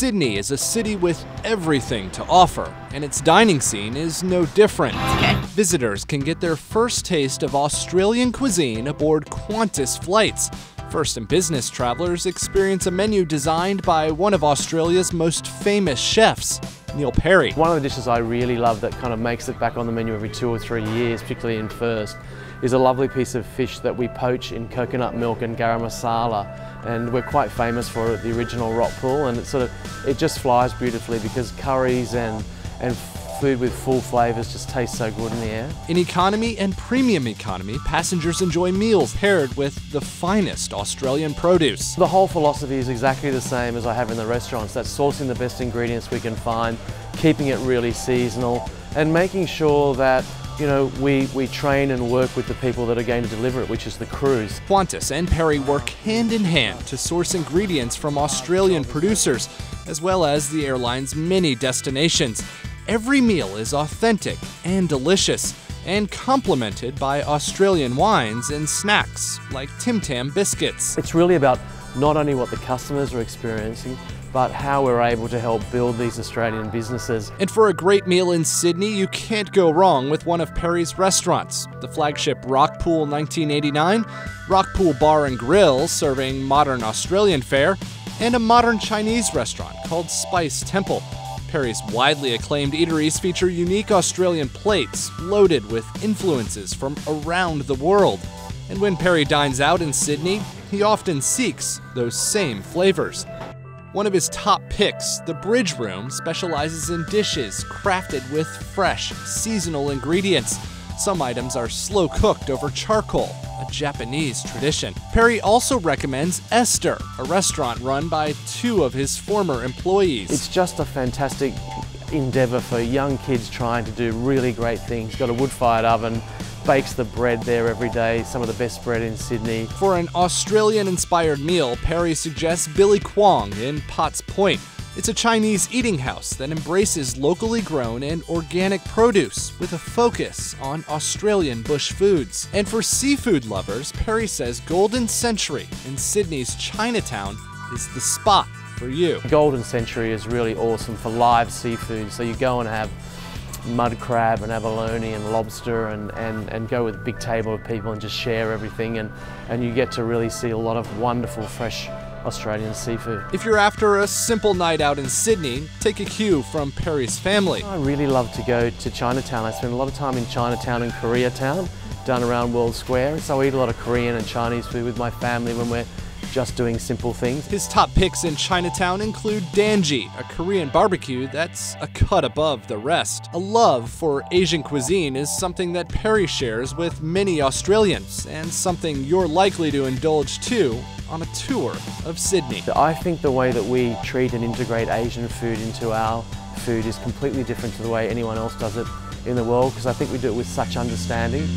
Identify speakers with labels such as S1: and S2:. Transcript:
S1: Sydney is a city with everything to offer, and its dining scene is no different. Visitors can get their first taste of Australian cuisine aboard Qantas flights. First and business travelers experience a menu designed by one of Australia's most famous chefs, Neil Perry.
S2: One of the dishes I really love that kind of makes it back on the menu every 2 or 3 years, particularly in first, is a lovely piece of fish that we poach in coconut milk and garam masala. And we're quite famous for it, the original rock pool, and it just flies beautifully because curries and food with full flavours just taste so good in the air.
S1: In economy and premium economy, passengers enjoy meals paired with the finest Australian produce.
S2: The whole philosophy is exactly the same as I have in the restaurants. That's sourcing the best ingredients we can find, keeping it really seasonal, and making sure that we train and work with the people that are going to deliver it, which is the crews.
S1: Qantas and Perry work hand in hand to source ingredients from Australian producers, as well as the airline's many destinations. Every meal is authentic and delicious, and complemented by Australian wines and snacks like Tim Tam biscuits.
S2: It's really about not only what the customers are experiencing, but how we're able to help build these Australian businesses.
S1: And for a great meal in Sydney, you can't go wrong with one of Perry's restaurants. The flagship Rockpool 1989, Rockpool Bar and Grill serving modern Australian fare, and a modern Chinese restaurant called Spice Temple. Perry's widely acclaimed eateries feature unique Australian plates loaded with influences from around the world. And when Perry dines out in Sydney, he often seeks those same flavors. One of his top picks, the Bridge Room, specializes in dishes crafted with fresh, seasonal ingredients. Some items are slow cooked over charcoal, a Japanese tradition. Perry also recommends Esther, a restaurant run by 2 of his former employees.
S2: It's just a fantastic endeavor for young kids trying to do really great things. Got a wood-fired oven, bakes the bread there every day, some of the best bread in Sydney.
S1: For an Australian-inspired meal, Perry suggests Billy Kwong in Potts Point. It's a Chinese eating house that embraces locally grown and organic produce with a focus on Australian bush foods. And for seafood lovers, Perry says Golden Century in Sydney's Chinatown is the spot for you.
S2: Golden Century is really awesome for live seafood, so you go and have mud crab and abalone and lobster and go with a big table of people and just share everything, and you get to really see a lot of wonderful fresh Australian seafood.
S1: If you're after a simple night out in Sydney, take a cue from Perry's family.
S2: I really love to go to Chinatown. I spend a lot of time in Chinatown and Koreatown, down around World Square, so I eat a lot of Korean and Chinese food with my family when we're just doing simple things.
S1: His top picks in Chinatown include danji, a Korean barbecue that's a cut above the rest. A love for Asian cuisine is something that Perry shares with many Australians, and something you're likely to indulge too on a tour of Sydney.
S2: I think the way that we treat and integrate Asian food into our food is completely different to the way anyone else does it in the world, because I think we do it with such understanding.